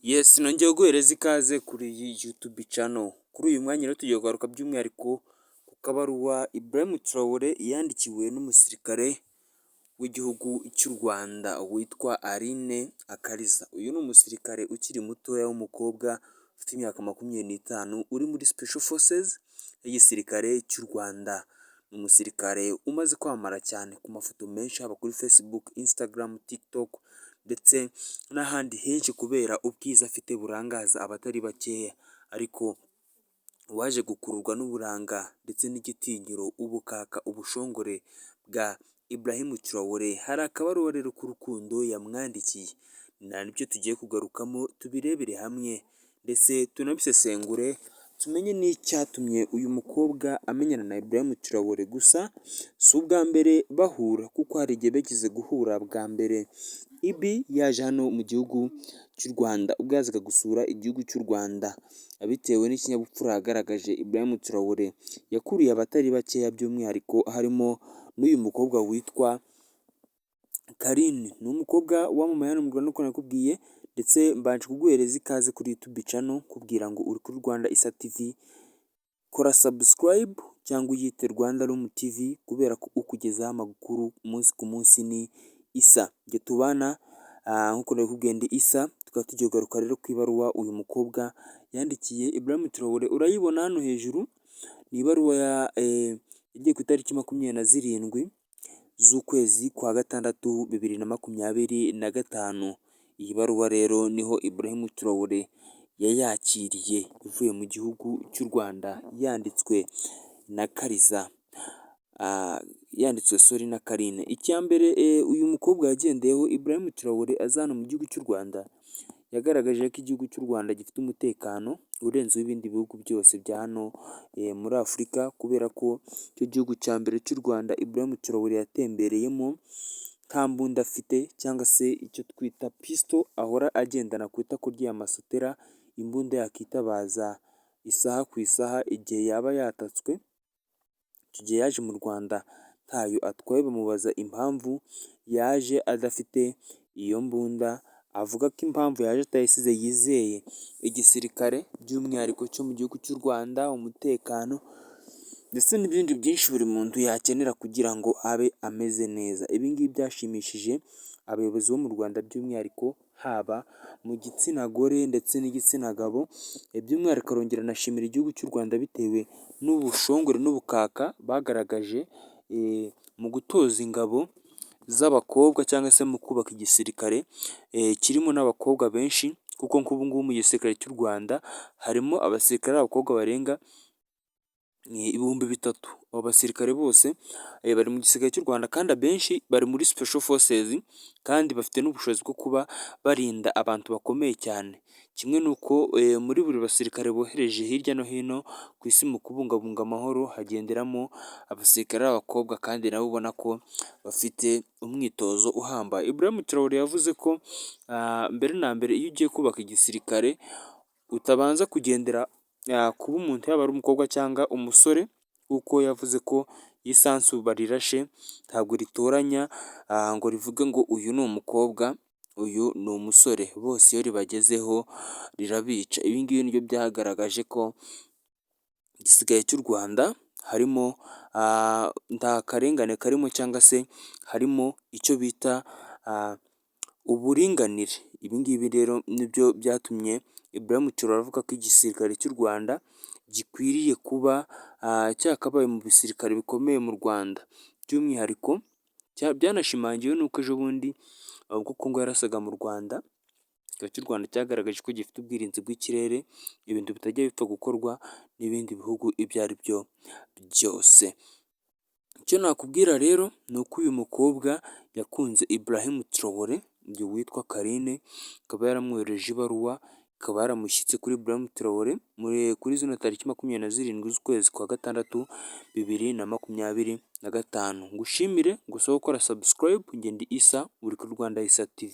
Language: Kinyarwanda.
Yes, nongeye guhereza ikaze kuri iyi YouTube channel. Kuri uyu mwanya rero tugiye kugaruka by'umwihariko ku kabaruwa Ibrahim Traore yandikiwe n'umusirikare w'igihugu cy'u Rwanda witwa Aline Akariza. Uyu ni umusirikare ukiri mutoya w'umukobwa ufite imyaka 25 uri muri Special Forces y'igisirikare cy'u Rwanda. Ni umusirikare umaze kwamamara cyane ku mafoto menshi haba kuri Facebook, Instagram, TikTok ndetse n'ahandi henshi kubera ubwiza afite burangaza abatari bakeya, ariko waje gukururwa n'uburanga ndetse n'igitinyiro, ubukaka, ubushongore bwa Ibrahim Traore. Hari akabaruwa rero k'urukundo yamwandikiye, nibyo tugiye kugarukamo tubirebere hamwe ndetse tunabisesengure tumenye n'icyatumye uyu mukobwa amenyana na Ibrahim Traore. Gusa si ubwa mbere bahura kuko hari igihe bagize guhura bwa mbere Ibi yaje hano mu gihugu cy'u Rwanda ubwo yazaga gusura igihugu cy'u Rwanda, bitewe n'ikinyabupfura yagaragaje. Ibrahim Traore yakuriye abatari bakeya by'umwihariko harimo n'uyu mukobwa witwa Carine. Ni umukobwa wamamaye hano mu Rwanda nk'uko nakubwiye, ndetse mbanje kuguhereza ikaze kuri YouTube channel kubwira ngo uri kuri Rwanda Issa TV, kora subscribe cyangwa uyite Rwanda Room TV kubera ko ukugezaho amakuru umunsi ku munsi ni Issa. Njye tubana nk'uko nakubwiye ndi Issa, tukaba tugiye kugaruka rero ku ibaruwa uyu mukobwa yandikiye Ibrahim Traore. Urayibona hano hejuru, ni ibaruwa yagiye ku itariki 27 z'ukwezi kwa gatandatu 2025. Iyi baruwa rero niho Ibrahim Traore yayakiriye ivuye mu gihugu cy'u Rwanda, yanditswe na Kariza, yanditswe na Carine. Icya mbere uyu mukobwa yagendeyeho Ibrahim Traore azana mu gihugu cy'u Rwanda, yagaragaje ko igihugu cy'u Rwanda gifite umutekano urenze ibindi bihugu byose bya hano muri Afurika, kubera ko icyo gihugu cya mbere cy'u Rwanda Ibrahim Traore yatembereyemo nta mbunda afite, cyangwa se icyo twita pistol ahora agendana ku itako ry'amasotera, imbunda yakitabaza isaha ku isaha igihe yaba yatatswe. Icyo gihe yaje mu Rwanda ntayo atwaye, bamubaza impamvu yaje adafite iyo mbunda, avuga ko impamvu yaje atayisize yizeye igisirikare by'umwihariko cyo mu gihugu cy'u Rwanda, umutekano ndetse n'ibindi byinshi buri muntu yakenera kugira ngo abe ameze neza. Ibi ngibi byashimishije abayobozi bo mu Rwanda by'umwihariko, haba mu gitsina gore ndetse n'igitsina gabo. By'umwihariko arongera anashimira igihugu cy'u Rwanda bitewe n'ubushongore n'ubukaka bagaragaje mu gutoza ingabo z'abakobwa, cyangwa se mu kubaka igisirikare kirimo n'abakobwa benshi, kuko nk'ubu ngubu mu gisirikare cy'u Rwanda harimo abasirikare b'abakobwa barenga 3,000. Abo basirikare bose bari mu gisirikare cy'u Rwanda, kandi abenshi bari muri Special Forces, kandi bafite n'ubushobozi bwo kuba barinda abantu bakomeye cyane. Kimwe n'uko muri buri basirikare bohereje hirya no hino ku isi mu kubungabunga amahoro hagenderamo abasirikare b'abakobwa, kandi nabo ubona ko bafite umwitozo uhambaye. Ibrahim Traore yavuze ko mbere na mbere iyo ugiye kubaka igisirikare utabanza kugendera kuba umuntu yaba ari umukobwa cyangwa umusore, kuko yavuze ko isansu barirashe ntabwo ritoranya ngo rivuge ngo uyu ni umukobwa uyu ni umusore, bose iyo ribagezeho rirabica. Ibi ngibi nibyo byagaragaje ko igisirikare cy'u Rwanda harimo nta karengane karimo, cyangwa se harimo icyo bita uburinganire. Ibi ngibi rero nibyo byatumye Ibrahim Traore avuga ko igisirikare cy'u Rwanda gikwiriye kuba cyakabaye mu bisirikare bikomeye mu Rwanda. By'umwihariko byanashimangiwe n'uko ejo bundi ubwo Congo yarasaga mu Rwanda, igisirikare cy'u Rwanda cyagaragaje ko gifite ubwirinzi bw'ikirere, ibintu bitajya bipfa gukorwa n'ibindi bihugu ibyo ari byo byose. Icyo nakubwira rero ni uko uyu mukobwa yakunze Ibrahim Traore, uyu witwa Carine, akaba yaramwohereje ibaruwa, ikaba yaramushyitse kuri Ibrahim Traore kuri zino tariki 27 z'ukwezi kwa gatandatu 2025. Ngushimire, ngusaba gukora subscribe. Njye ndi Issa, uri kuri Rwanda Issa TV.